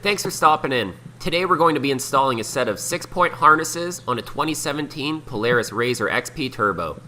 Thanks for stopping in. Today we're going to be installing a set of 6-point harnesses on a 2017 Polaris RZR XP Turbo.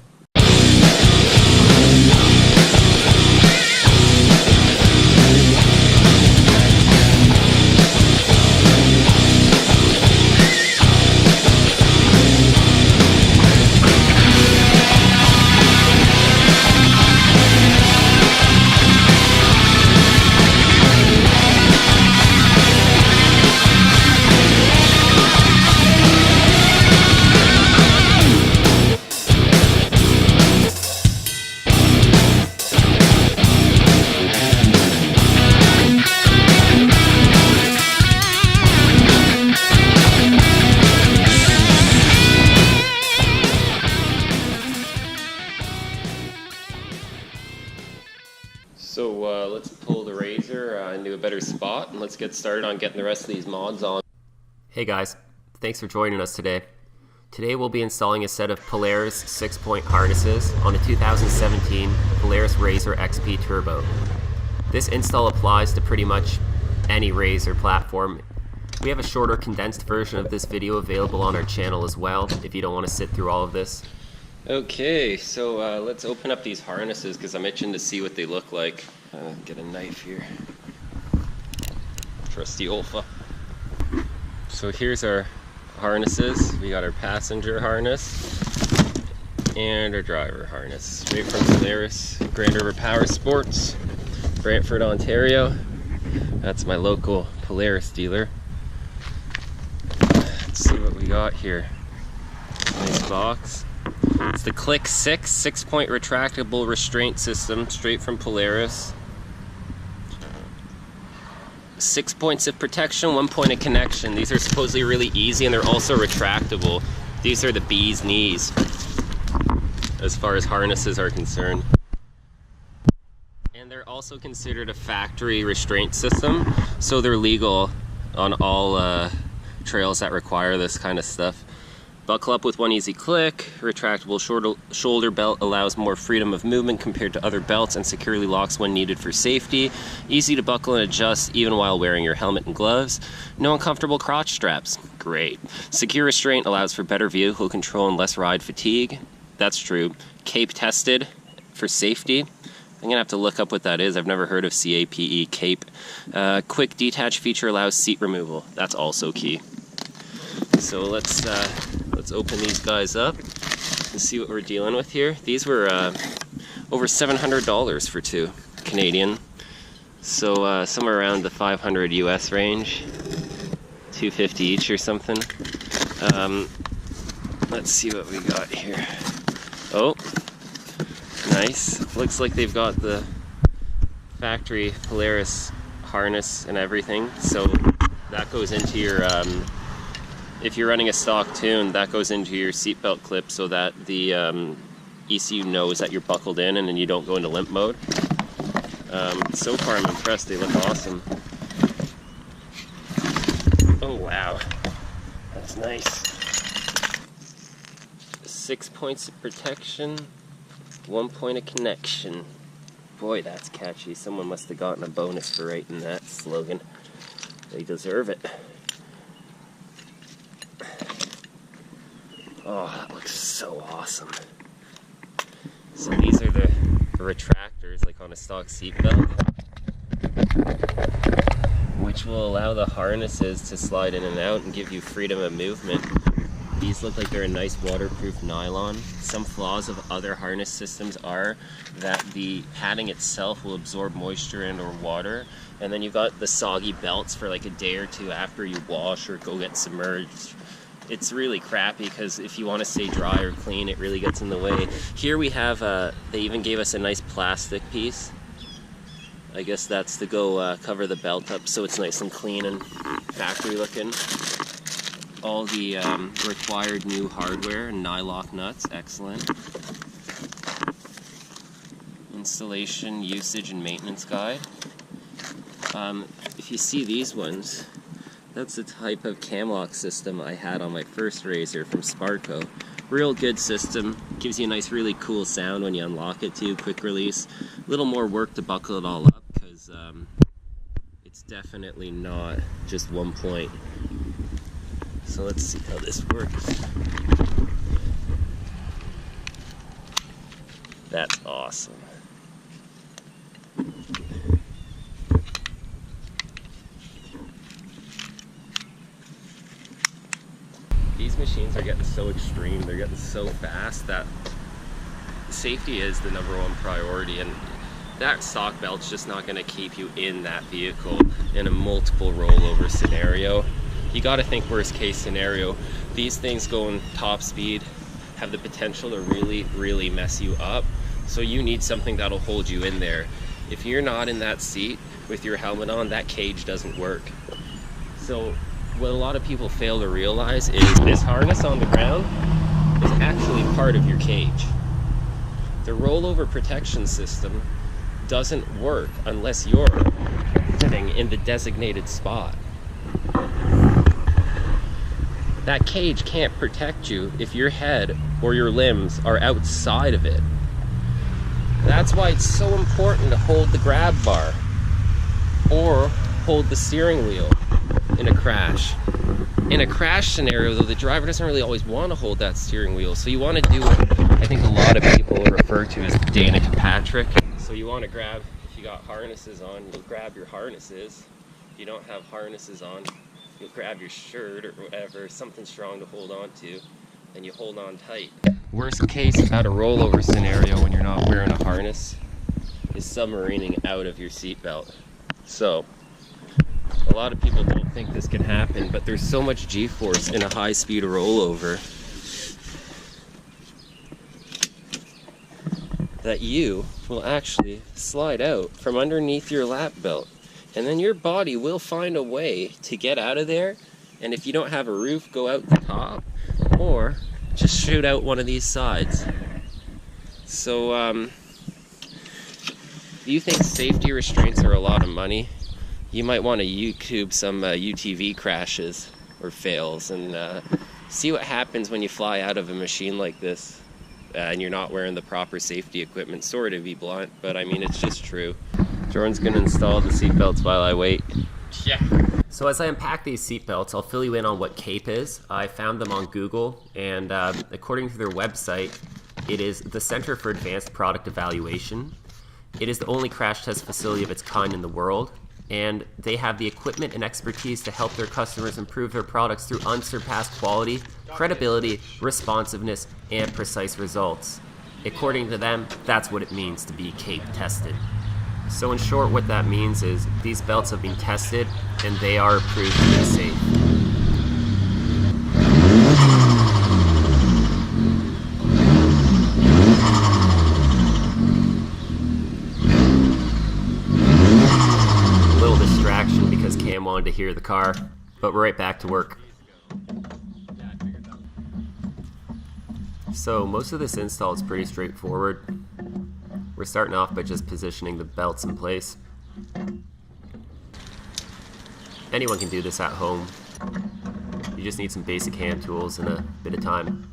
So let's pull the RZR into a better spot and let's get started on getting the rest of these mods on. Hey guys, thanks for joining us today. Today we'll be installing a set of Polaris 6-point harnesses on a 2017 Polaris RZR XP Turbo. This install applies to pretty much any RZR platform. We have a shorter condensed version of this video available on our channel as well if you don't want to sit through all of this. Okay, so let's open up these harnesses because I'm itching to see what they look like. Get a knife here. Trusty Olfa. So here's our harnesses. We got our passenger harness and our driver harness. Straight from Polaris, Grand River Power Sports, Brantford, Ontario. That's my local Polaris dealer. Let's see what we got here. Nice box. It's the Click-6 6-point retractable restraint system, straight from Polaris. 6 points of protection, 1 point of connection. These are supposedly really easy and they're also retractable. These are the bee's knees as far as harnesses are concerned. And they're also considered a factory restraint system, so they're legal on all trails that require this kind of stuff. Buckle up with one easy click. Retractable shoulder belt allows more freedom of movement compared to other belts and securely locks when needed for safety. Easy to buckle and adjust even while wearing your helmet and gloves. No uncomfortable crotch straps. Great. Secure restraint allows for better vehicle control and less ride fatigue. That's true. Cape tested for safety. I'm gonna have to look up what that is. I've never heard of CAPE, cape. Quick detach feature allows seat removal. That's also key. So let's open these guys up and see what we're dealing with here. These were over $700 for two Canadian, so somewhere around the 500 US range, $250 each or something. Let's see what we got here. Oh, nice. Looks like they've got the factory Polaris harness and everything, so that goes into your if you're running a stock tune, that goes into your seatbelt clip so that the ECU knows that you're buckled in and then you don't go into limp mode. So far I'm impressed, they look awesome. Oh wow, that's nice. 6 points of protection, 1 point of connection. Boy, that's catchy. Someone must have gotten a bonus for writing that slogan. They deserve it. Oh, that looks so awesome. So these are the retractors, like on a stock seatbelt, which will allow the harnesses to slide in and out and give you freedom of movement. These look like they're a nice waterproof nylon. Some flaws of other harness systems are that the padding itself will absorb moisture and or water, and then you've got the soggy belts for like a day or two after you wash or go get submerged. It's really crappy because if you want to stay dry or clean, it really gets in the way. Here we have, they even gave us a nice plastic piece. I guess that's to go cover the belt up so it's nice and clean and factory looking. All the required new hardware and nylock nuts, excellent. Installation, usage, and maintenance guide. If you see these ones, that's the type of cam lock system I had on my first RZR from Sparco. Real good system, gives you a nice really cool sound when you unlock it too, quick release. A little more work to buckle it all up because it's definitely not just one point. So let's see how this works. That's awesome. These machines are getting so extreme, they're getting so fast that safety is the #1 priority, and that stock belt's just not going to keep you in that vehicle in a multiple rollover scenario. You got to think worst case scenario. These things going top speed have the potential to really mess you up, so you need something that'll hold you in there. If you're not in that seat with your helmet on, that cage doesn't work. So what a lot of people fail to realize is this harness on the ground is actually part of your cage. The rollover protection system doesn't work unless you're sitting in the designated spot. That cage can't protect you if your head or your limbs are outside of it. That's why it's so important to hold the grab bar or hold the steering wheel in a crash. In a crash scenario though, the driver doesn't really always want to hold that steering wheel, so you want to do what I think a lot of people refer to as Dana to Patrick. So you want to grab, if you got harnesses on, you'll grab your harnesses. If you don't have harnesses on, you'll grab your shirt or whatever, something strong to hold on to, and you hold on tight. Worst case about a rollover scenario when you're not wearing a harness is submarining out of your seatbelt. So a lot of people don't think this can happen, but there's so much G-force in a high-speed rollover that you will actually slide out from underneath your lap belt, and then your body will find a way to get out of there. And if you don't have a roof, go out the top or just shoot out one of these sides. So if you think safety restraints are a lot of money, you might want to YouTube some UTV crashes or fails and see what happens when you fly out of a machine like this and you're not wearing the proper safety equipment. Sorry to be blunt, but I mean, it's just true. Jordan's gonna install the seatbelts while I wait. Yeah. So as I unpack these seatbelts, I'll fill you in on what CAPE is. I found them on Google, and according to their website, it is the Center for Advanced Product Evaluation. It is the only crash test facility of its kind in the world, and they have the equipment and expertise to help their customers improve their products through unsurpassed quality, credibility, responsiveness, and precise results. According to them, that's what it means to be CAPE tested. So in short, what that means is these belts have been tested and they are approved to be safe. A little distraction because Cam wanted to hear the car, but we're right back to work. So most of this install is pretty straightforward. We're starting off by just positioning the belts in place. Anyone can do this at home. You just need some basic hand tools and a bit of time.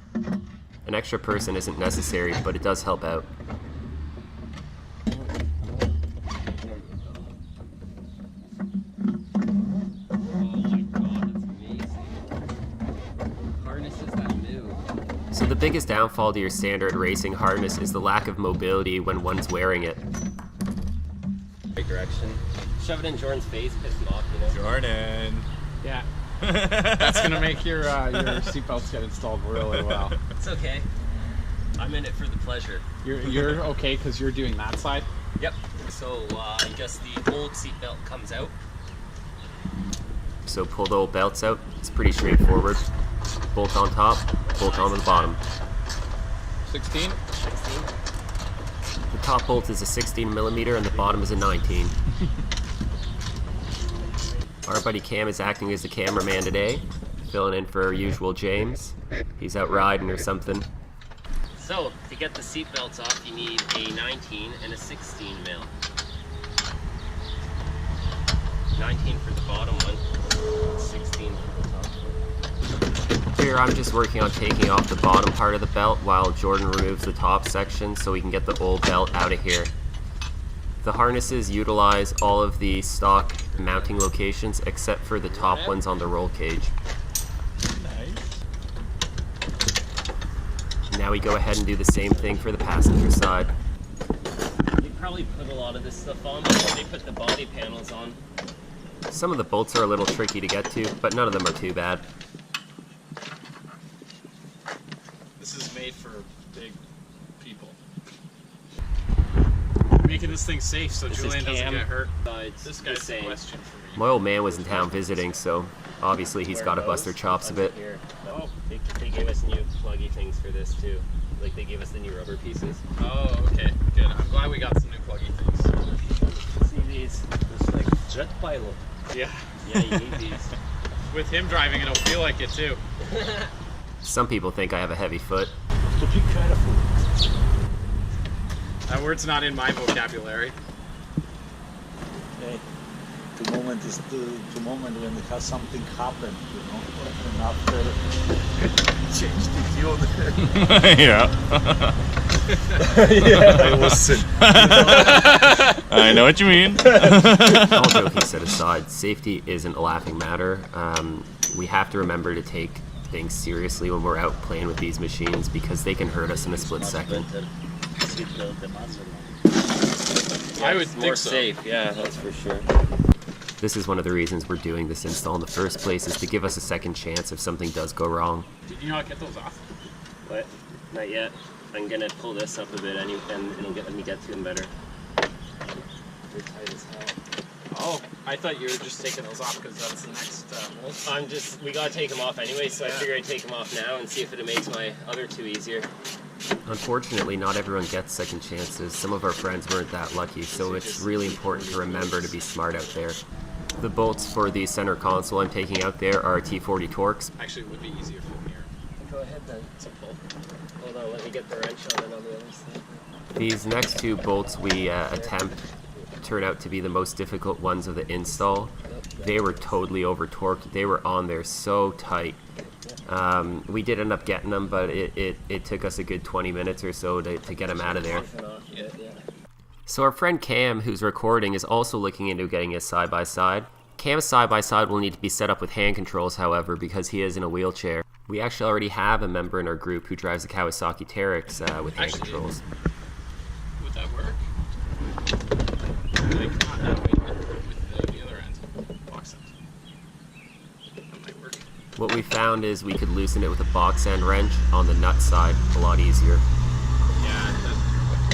An extra person isn't necessary, but it does help out. So the biggest downfall to your standard racing harness is the lack of mobility when one's wearing it. Right direction. Shove it in Jordan's face, piss him off, you know? Jordan! Yeah. That's gonna make your seatbelts get installed really well. It's okay. I'm in it for the pleasure. You're okay because you're doing that side? Yep. So I guess the old seatbelt comes out. So pull the old belts out. It's pretty straightforward. Bolt on top, bolt on the bottom. 16? 16. The top bolt is a 16mm and the bottom is a 19. Our buddy Cam is acting as the cameraman today, filling in for our usual James. He's out riding or something. So, to get the seat belts off, you need a 19 and a 16 mil. 19 for the bottom one, 16 for the top one. Here I'm just working on taking off the bottom part of the belt while Jordan removes the top section so we can get the old belt out of here. The harnesses utilize all of the stock mounting locations except for the top ones on the roll cage. Nice. Now we go ahead and do the same thing for the passenger side. They probably put a lot of this stuff on before they put the body panels on. Some of the bolts are a little tricky to get to, but none of them are too bad. This is made for big people. Making this thing safe so This is Julian doesn't Cam. get hurt. It's This the guy's the same. question for me. My old man was in town visiting, so obviously he's got to bust their chops a bit. Here. Oh. They gave us new pluggy things for this too. Like they gave us the new rubber pieces. Oh, okay, good. I'm glad we got some new pluggy things. See these? It's like jet pilot. Yeah. Yeah, you need these. With him driving, it'll feel like it too. Some people think I have a heavy foot. So be careful. That word's not in my vocabulary. Okay. The moment is the moment when it has something happened, you know, and after change the tune. Yeah. Yeah, I was. I know what you mean. All joking set aside, safety isn't a laughing matter. We have to remember to take things seriously when we're out playing with these machines because they can hurt us in a split second. I would It's more think so. safe. Yeah, that's for sure. This is one of the reasons we're doing this install in the first place, is to give us a second chance if something does go wrong. Did you not get those off? But not yet. I'm gonna pull this up a bit and it'll let me get to them better. They're tight as hell. Oh, I thought you were just taking those off because that's the next mold. We gotta take them off anyway, so I figured I'd take them off now and see if it makes my other two easier. Unfortunately, not everyone gets second chances. Some of our friends weren't that lucky, so it's really important to remember to be smart out there. The bolts for the center console I'm taking out there are T40 Torx. Actually, it would be easier from here. Go ahead then. It's a pull. Hold on, let me get the wrench on it on the other side. These next two bolts we attempt turn out to be the most difficult ones of the install. They were totally over torqued. They were on there so tight. We did end up getting them, but it took us a good 20 minutes or so to get them out of there. So our friend Cam, who's recording, is also looking into getting a side-by-side. Cam's side-by-side will need to be set up with hand controls, however, because he is in a wheelchair. We actually already have a member in our group who drives a Kawasaki Teryx with hand controls. Would that work? Like, not that way, but with the other end. Box end. That might work. What we found is we could loosen it with a box end wrench on the nut side a lot easier. Yeah,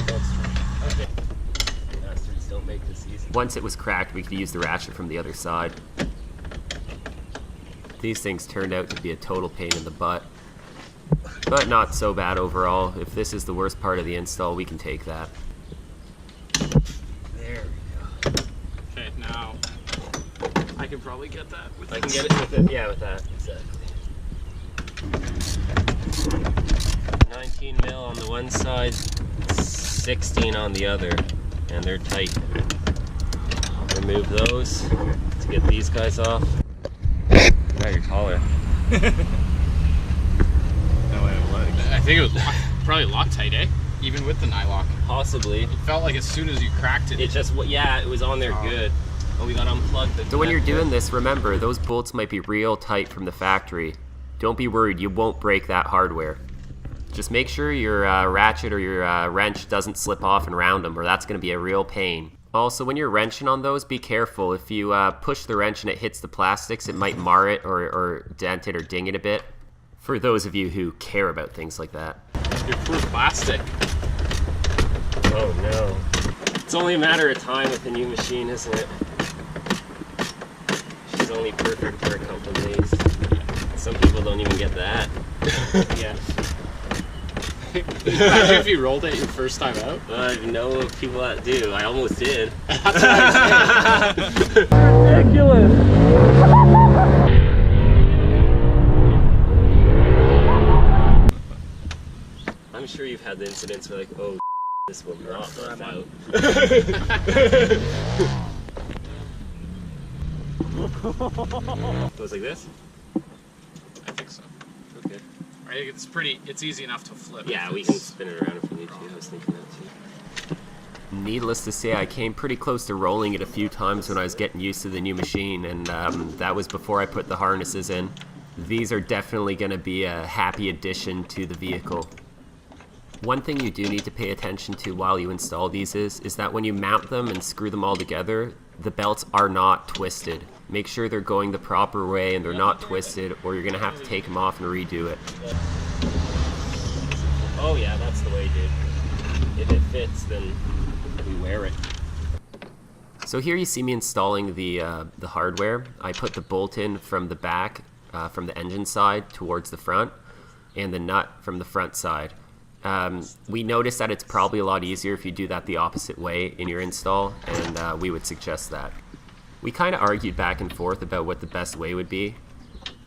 that's true. Okay. Bastards don't make this easy. Once it was cracked, we could use the ratchet from the other side. These things turned out to be a total pain in the butt, but not so bad overall. If this is the worst part of the install, we can take that. There we go. Okay, now I can probably get that with I can get it with it. Yeah, with that. Exactly. 19 mil on the one side, 16 on the other, and they're tight. Remove those to get these guys off. Now you're taller. I think it was probably Loctite, eh? Even with the nylock. Possibly. It felt like as soon as you cracked it. It just, yeah, it was on there good. But we got unplugged. So when you're doing this, remember, those bolts might be real tight from the factory. Don't be worried, you won't break that hardware. Just make sure your ratchet or your wrench doesn't slip off and round them, or that's going to be a real pain. Also, when you're wrenching on those, be careful. If you push the wrench and it hits the plastics, it might mar it or dent it or ding it a bit. For those of you who care about things like that. Your poor plastic. Oh no. It's only a matter of time with the new machine, isn't it? She's only perfect for a couple of days. Some people don't even get that. Yeah. Imagine if you rolled it your first time out. I know of people that do. I almost did. That's what I'm saying. Ridiculous. I'm sure you've had the incidents where like, oh, this will not work out. Goes like this? I think so. Okay. I think it's easy enough to flip. Yeah, we can spin it around if we need to. I was thinking that too. Needless to say, I came pretty close to rolling it a few times when I was getting used to the new machine, and that was before I put the harnesses in. These are definitely going to be a happy addition to the vehicle. One thing you do need to pay attention to while you install these is that when you mount them and screw them all together, the belts are not twisted. Make sure they're going the proper way and they're not twisted, or you're going to have to take them off and redo it. Oh yeah, that's the way, dude. If it fits, then we wear it. So here you see me installing the hardware. I put the bolt in from the back, from the engine side towards the front, and the nut from the front side. We noticed that it's probably a lot easier if you do that the opposite way in your install, and we would suggest that. We kind of argued back and forth about what the best way would be,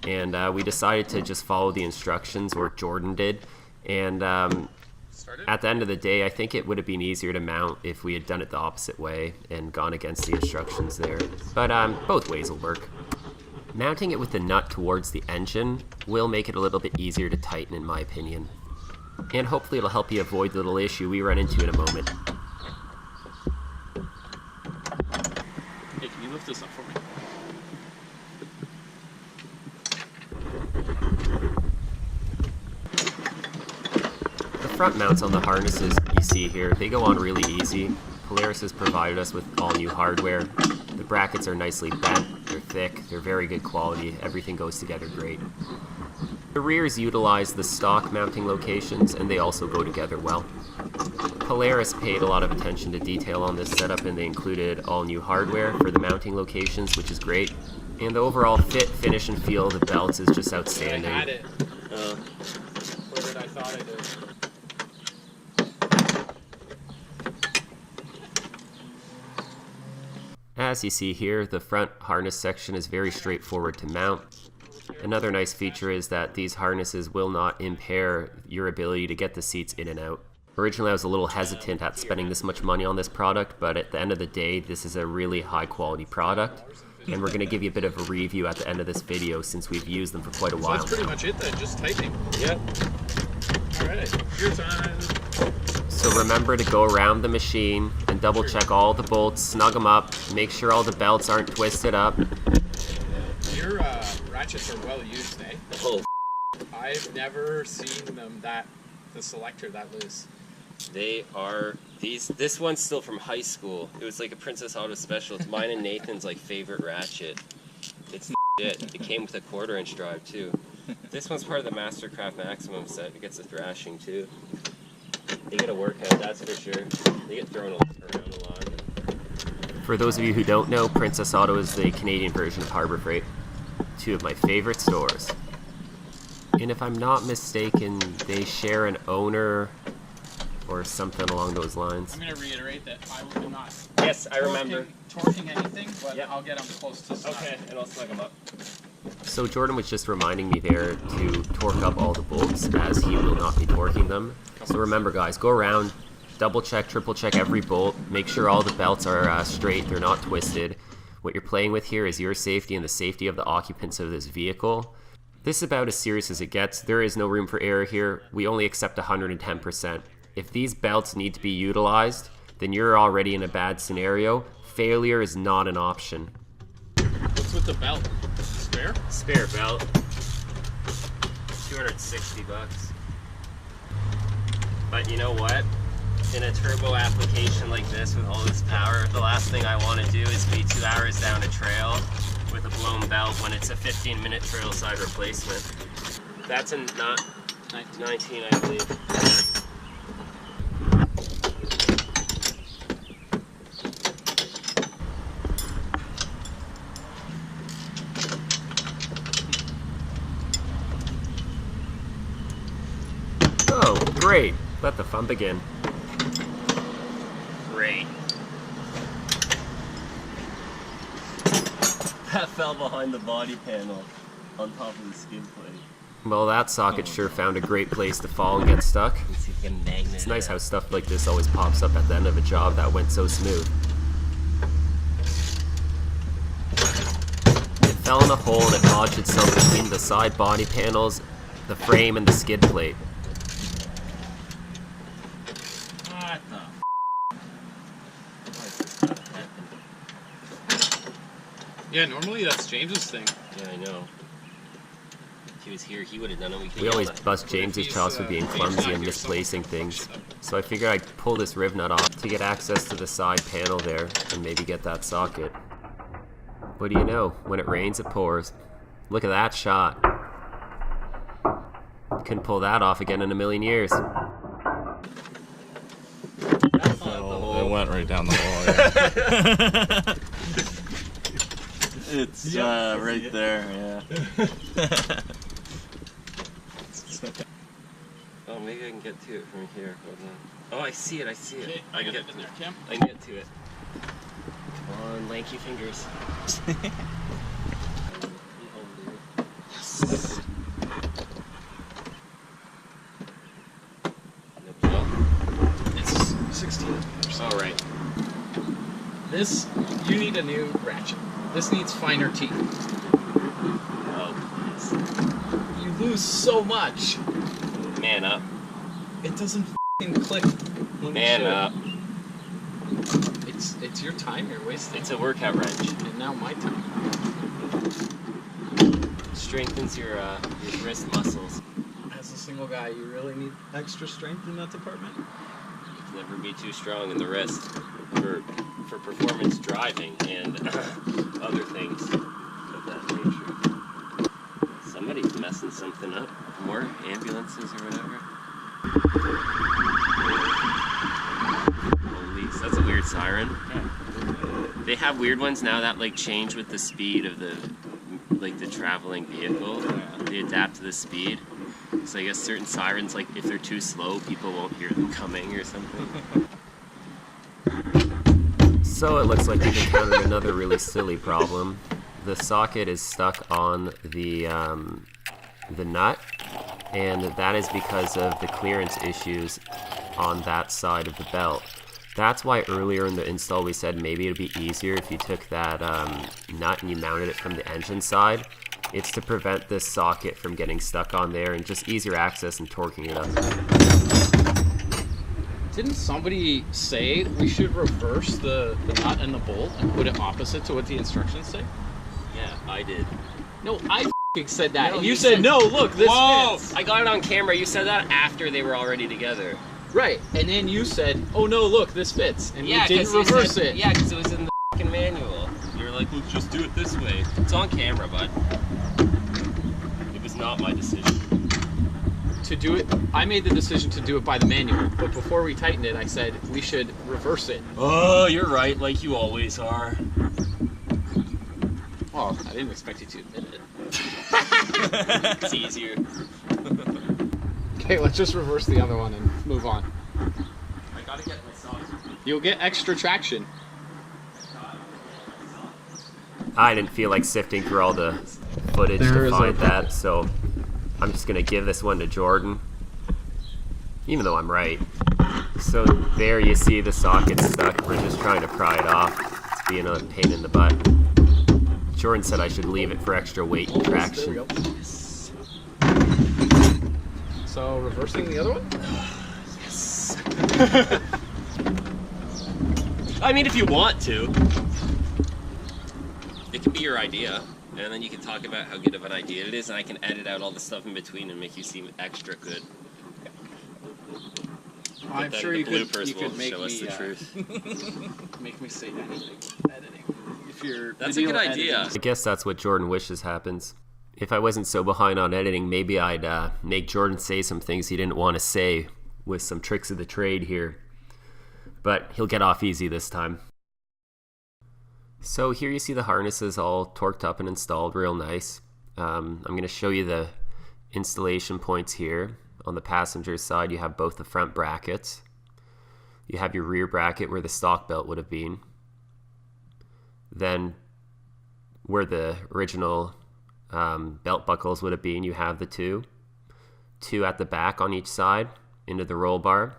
and we decided to just follow the instructions, or Jordan did, and at the end of the day, I think it would have been easier to mount if we had done it the opposite way and gone against the instructions there, but both ways will work. Mounting it with the nut towards the engine will make it a little bit easier to tighten, in my opinion. And hopefully it'll help you avoid the little issue we run into in a moment. Hey, can you lift this up for me? The front mounts on the harnesses you see here, they go on really easy. Polaris has provided us with all new hardware. The brackets are nicely bent, they're thick, they're very good quality, everything goes together great. The rears utilize the stock mounting locations, and they also go together well. Polaris paid a lot of attention to detail on this setup, and they included all new hardware for the mounting locations, which is great. And the overall fit, finish, and feel of the belts is just outstanding. I had it. Where did I thought I did? As you see here, the front harness section is very straightforward to mount. Another nice feature is that these harnesses will not impair your ability to get the seats in and out. Originally I was a little hesitant at spending this much money on this product, but at the end of the day, this is a really high quality product, and we're going to give you a bit of a review at the end of this video since we've used them for quite a while. So that's pretty much it then, just typing. Yep. Alright, your time. So remember to go around the machine and double check all the bolts, snug them up, make sure all the belts aren't twisted up. Your ratchets are well used, eh? Oh, I've never seen them the selector that loose. they are this one's still from high school. It was like a Princess Auto special. It's mine and Nathan's like favorite ratchet. It's shit. It came with a 1/4-inch drive too. This one's part of the Mastercraft Maximum set. It gets a thrashing too. They get a workout, that's for sure. They get thrown around a lot. For those of you who don't know, Princess Auto is the Canadian version of Harbor Freight. Two of my favorite stores. And if I'm not mistaken, they share an owner or something along those lines. I'm going to reiterate that I will not Yes, I remember. torquing anything, but Yep. I'll get them close to snug. Okay, and I'll snug them up. So Jordan was just reminding me there to torque up all the bolts, as he will not be torquing them. So remember guys, go around, double check, triple check every bolt, make sure all the belts are straight, they're not twisted. What you're playing with here is your safety and the safety of the occupants of this vehicle. This is about as serious as it gets. There is no room for error here. We only accept 110%. If these belts need to be utilized, then you're already in a bad scenario. Failure is not an option. What's with the belt? Spare? Spare belt. 260 bucks. But you know what? In a turbo application like this with all this power, the last thing I want to do is be 2 hours down a trail with a blown belt when it's a 15-minute trail side replacement. That's a 19, I believe. Oh, great. Let the fun begin. Great. That fell behind the body panel on top of the skid plate. Well, that socket sure found a great place to fall and get stuck. Let's see if we can magnet It's it nice up. how stuff like this always pops up at the end of a job that went so smooth. It fell in a hole and it lodged itself between the side body panels, the frame, and the skid plate. What the Yeah, normally that's James's thing. Yeah, I know. If he was here, he would have done it. We always bust James's chops for being clumsy and misplacing things. So I figured I'd pull this riv nut off to get access to the side panel there and maybe get that socket. What do you know? When it rains, it pours. Look at that shot. Couldn't pull that off again in a million years. It went right down the hole. Yeah. It's right there, yeah. Oh, maybe I can get to it from here. Hold on. Oh, I see it. I see it. Okay, I can get in there, Cam. I can get to it. Come on, lanky fingers. Yes. It's 16. All right. This, you need a new ratchet. This needs finer teeth. Oh, please. You lose so much. Man up. It doesn't f***ing click when Man it should. up. It's your time you're wasting. It's a workout wrench. And now my time. Strengthens your wrist muscles. As a single guy, you really need extra strength in that department. Never be too strong in the wrist for performance driving and other things of that nature. Somebody's messing something up. More ambulances or whatever. Police. That's a weird siren. They have weird ones now that like change with the speed of the traveling vehicle. They adapt to the speed. So I guess certain sirens, like if they're too slow, people won't hear them coming or something. So it looks like we've encountered another really silly problem. The socket is stuck on the nut, and that is because of the clearance issues on that side of the belt. That's why earlier in the install we said maybe it'd be easier if you took that nut and you mounted it from the engine side. It's to prevent this socket from getting stuck on there and just easier access and torquing it up. Didn't somebody say we should reverse the nut and the bolt and put it opposite to what the instructions say? Yeah, I did. No, I f***ing said that. No, and you you said, said- no, look, this Whoa! fits. I got it on camera. You said that after they were already together. Right, and then you said, oh no, look, this fits. And Yeah, we didn't 'cause you reverse said- it. Yeah, because it was in the fucking manual. You were like, let's just do it this way. It's on camera, bud. It was not my decision. To do it, I made the decision to do it by the manual, but before we tightened it, I said we should reverse it. Oh, you're right, like you always are. Well, I didn't expect you to admit it. It's easier. Okay, let's just reverse the other one and move on. I gotta get my socks. You'll get extra traction. I didn't feel like sifting through all the footage There to is find a- that, so I'm just gonna give this one to Jordan, even though I'm right. So there you see the socket stuck. We're just trying to pry it off. It's being a pain in the butt. Jordan said I should leave it for extra weight and There we traction. go. So reversing the other one? Yes. I mean, if you want to. It can be your idea, and then you can talk about how good of an idea it is, and I can edit out all the stuff in between and make you seem extra good. I'm Then sure the you could bloopers will make show us me the truth. make me say anything. Editing. If you're That's a video good idea. editing- I guess that's what Jordan wishes happens. If I wasn't so behind on editing, maybe I'd make Jordan say some things he didn't want to say with some tricks of the trade here. But he'll get off easy this time. So here you see the harnesses all torqued up and installed real nice. I'm going to show you the installation points here. On the passenger side, you have both the front brackets. You have your rear bracket where the stock belt would have been. Then where the original belt buckles would have been, you have the two at the back on each side into the roll bar.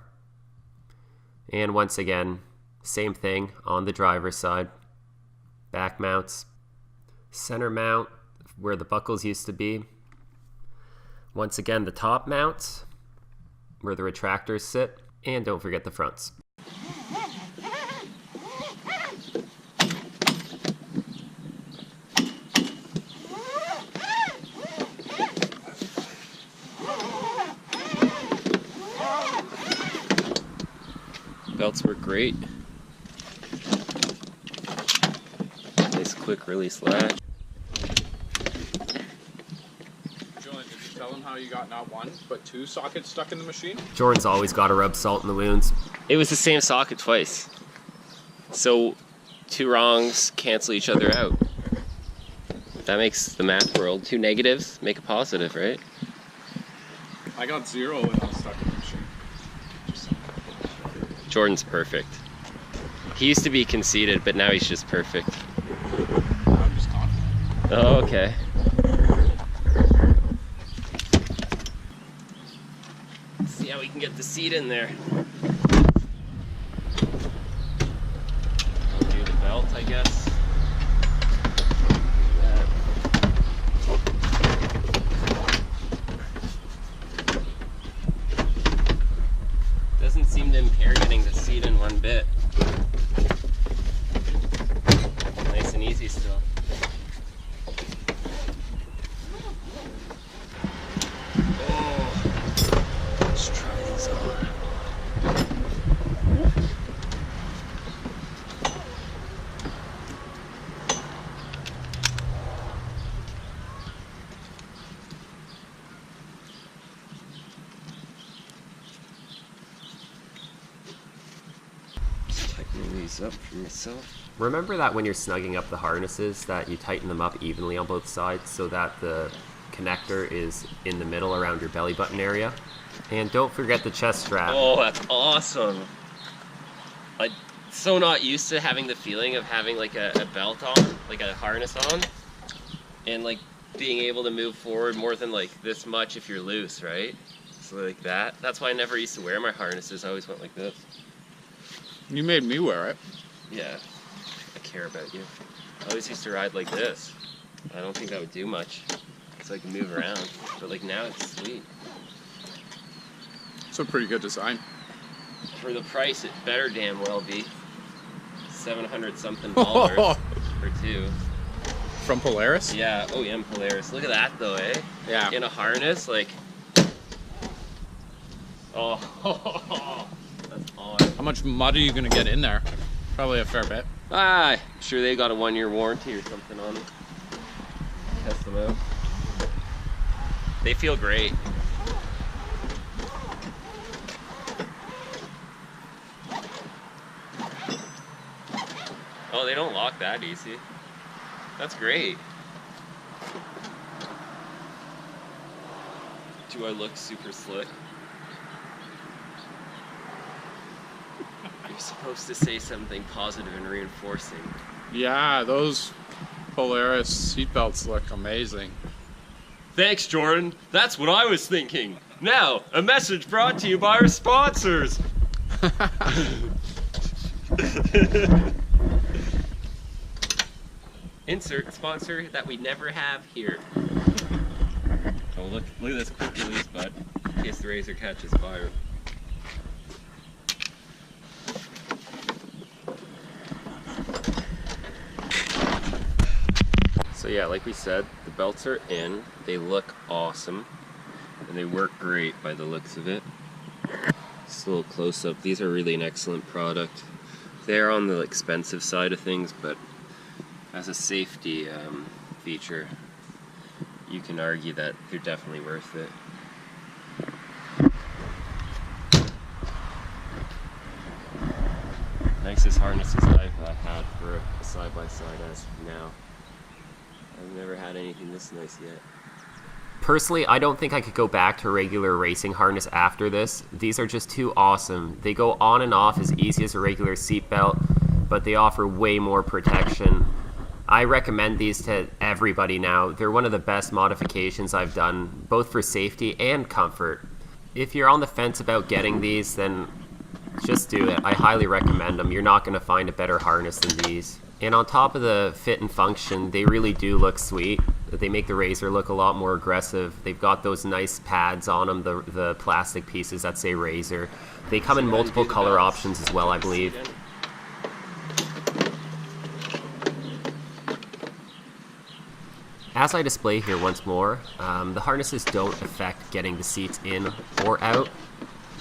And once again, same thing on the driver's side. Back mounts, center mount where the buckles used to be. Once again, the top mounts where the retractors sit, and don't forget the fronts. seatbelts work great. Nice quick release latch. Julian, did you tell him how you got not one, but 2 sockets stuck in the machine? Jordan's always got to rub salt in the wounds. It was the same socket twice. So 2 wrongs cancel each other out. That makes the math world. 2 negatives make a positive, right? I got 0 and I was stuck in the machine. Jordan's perfect. He used to be conceited, but now he's just perfect. I'm just confident. Oh, okay. See how we can get the seat in there. Do the belt, I guess. Doesn't seem to impair getting the seat in one bit. Nice and easy still. Oh, let's try these on. Tightening these up for myself. Remember that when you're snugging up the harnesses that you tighten them up evenly on both sides so that the connector is in the middle around your belly button area. And don't forget the chest strap. Oh, that's awesome. I'm so not used to having the feeling of having like a belt on, like a harness on, and like being able to move forward more than like this much if you're loose, right? So like that. That's why I never used to wear my harnesses. I always went like this. You made me wear it. Yeah, I care about you. I always used to ride like this. I don't think that would do much, so I can move around. But like now it's sweet. It's a pretty good design. For the price, it better damn well be $700 something for 2. From Polaris? Yeah, OEM Polaris. Look at that though, eh? Yeah. In a harness, like. Oh, that's awesome. How much mud are you gonna get in there? Probably a fair bit. I'm sure they got a 1-year warranty or something on them. Test them out. They feel great. Oh, they don't lock that easy. That's great. Do I look super slick? You're supposed to say something positive and reinforcing. Yeah, those Polaris seatbelts look amazing. Thanks, Jordan. That's what I was thinking. Now, a message brought to you by our sponsors. Insert sponsor that we never have here. Oh, look at this quick release, bud. In case the razor catches fire. So yeah, like we said, the belts are in. They look awesome. And they work great by the looks of it. Just a little close up. These are really an excellent product. They're on the expensive side of things, but as a safety feature, you can argue that they're definitely worth it. Nicest harnesses I've had for a side-by-side as of now. I've never had anything this nice yet. Personally, I don't think I could go back to a regular racing harness after this. These are just too awesome. They go on and off as easy as a regular seatbelt, but they offer way more protection. I recommend these to everybody now. They're one of the best modifications I've done, both for safety and comfort. If you're on the fence about getting these, then just do it. I highly recommend them. You're not going to find a better harness than these. And on top of the fit and function, they really do look sweet. They make the razor look a lot more aggressive. They've got those nice pads on them, the plastic pieces that say razor. They come in multiple color options as well, I believe. As I display here once more, the harnesses don't affect getting the seats in or out.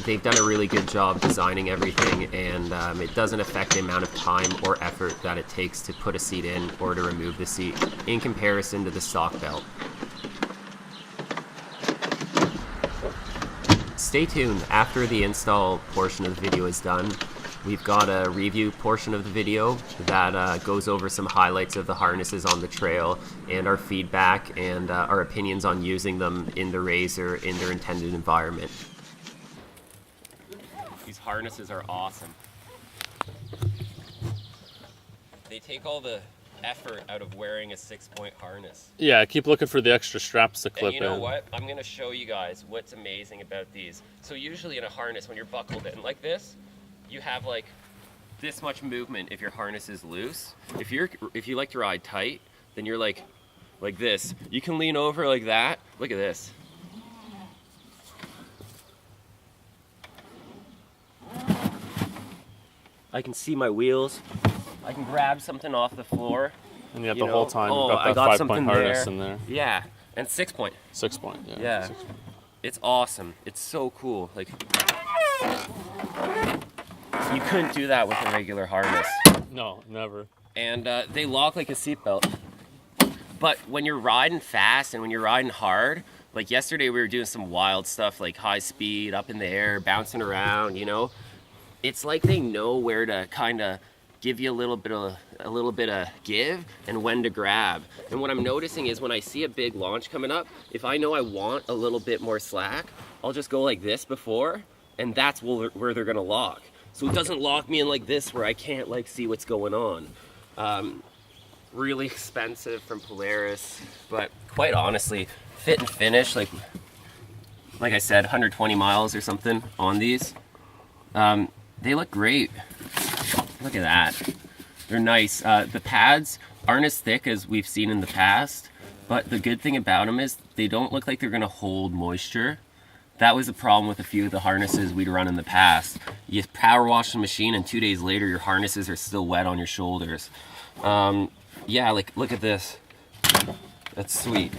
they've done a really good job designing everything, and it doesn't affect the amount of time or effort that it takes to put a seat in or to remove the seat in comparison to the stock belt. Stay tuned. After the install portion of the video is done, we've got a review portion of the video that goes over some highlights of the harnesses on the trail and our feedback and our opinions on using them in the RZR in their intended environment. These harnesses are awesome. They take all the effort out of wearing a 6-point harness. Yeah, I keep looking for the extra straps to clip in. And you know what? I'm going to show you guys what's amazing about these. So usually in a harness, when you're buckled in like this, you have like this much movement if your harness is loose. If you like to ride tight, then you're like this. You can lean over like that. Look at this. I can see my wheels. I can grab something off the floor. And yet the whole time you've I got that got 5-point harness in there. Yeah, and 6-point. 6-point, yeah. Yeah. 6-point. It's awesome. It's so cool. Like, you couldn't do that with a regular harness. No, never. And they lock like a seatbelt. But when you're riding fast and when you're riding hard, like yesterday we were doing some wild stuff, like high speed, up in the air, bouncing around, you know? It's like they know where to kind of give you a little bit of give and when to grab. And what I'm noticing is when I see a big launch coming up, if I know I want a little bit more slack, I'll just go like this before, and that's where they're gonna lock. So it doesn't lock me in like this where I can't like see what's going on. Really expensive from Polaris, but quite honestly, fit and finish, like I said, 120 miles or something on these. They look great. Look at that. They're nice. The pads aren't as thick as we've seen in the past, but the good thing about them is they don't look like they're gonna hold moisture. That was a problem with a few of the harnesses we'd run in the past. You power wash the machine and 2 days later your harnesses are still wet on your shoulders. Yeah, like look at this. That's sweet.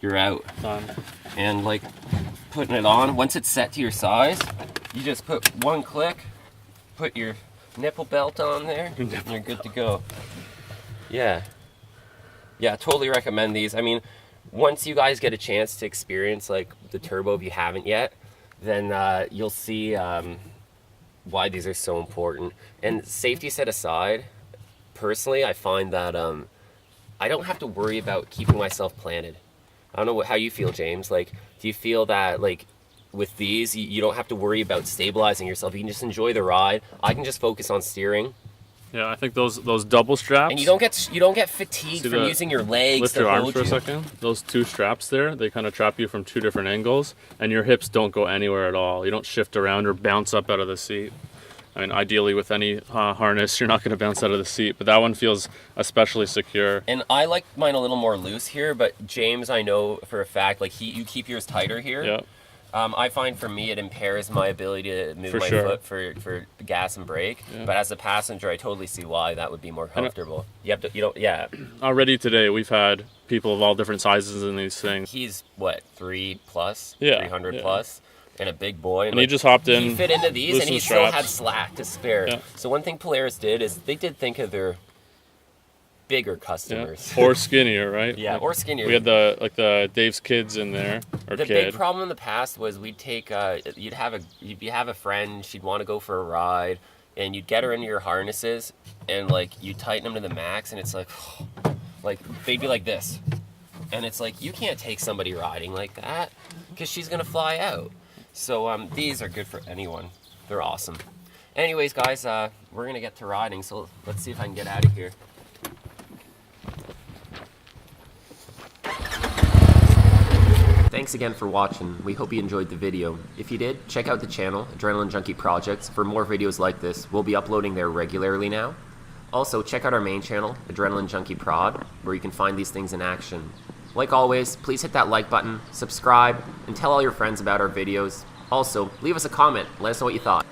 You're out. And like putting it on, once it's set to your size, you just put one click, put your nipple belt on there, and you're good to go. Yeah, totally recommend these. I mean, once you guys get a chance to experience like the Turbo, if you haven't yet, then you'll see why these are so important. And safety set aside, personally, I find that I don't have to worry about keeping myself planted. I don't know how you feel, James. Like, do you feel that like with these, you don't have to worry about stabilizing yourself? You can just enjoy the ride. I can just focus on steering. Yeah, I think those double straps. And you don't get fatigued from using your legs. Lift your arms for a second. Those two straps there, they kind of trap you from two different angles, and your hips don't go anywhere at all. You don't shift around or bounce up out of the seat. I mean, ideally with any harness, you're not going to bounce out of the seat, but that one feels especially secure. And I like mine a little more loose here, but James, I know for a fact, like you keep yours tighter here. Yeah. I find for me it impairs my ability to move my foot for gas and brake. Yeah. But as a passenger, I totally see why that would be more comfortable. Yeah. Already today, we've had people of all different sizes in these things. He's what, 300 plus, and a big boy. And like, he just hopped in. He fit into these, and he still had slack to spare. Yeah. So one thing Polaris did is they did think of their bigger customers. Yeah. Or skinnier, right? Yeah, like, or skinnier. We had the Dave's kids in there, The big problem in the past was we'd take you'd have a friend, she'd want to go for a ride, and you'd get her into your harnesses, and like you tighten them to the max, and it's like they'd be like this, and it's like you can't take somebody riding like that because she's gonna fly out. So these are good for anyone. They're awesome. Anyways, guys, we're gonna get to riding, so let's see if I can get out of here. Thanks again for watching. We hope you enjoyed the video. If you did, check out the channel, Adrenaline Junkie Projects, for more videos like this. We'll be uploading there regularly now. Also, check out our main channel, AdrenalineJunkieProd, where you can find these things in action. Like always, please hit that like button, subscribe, and tell all your friends about our videos. Also, leave us a comment. Let us know what you thought.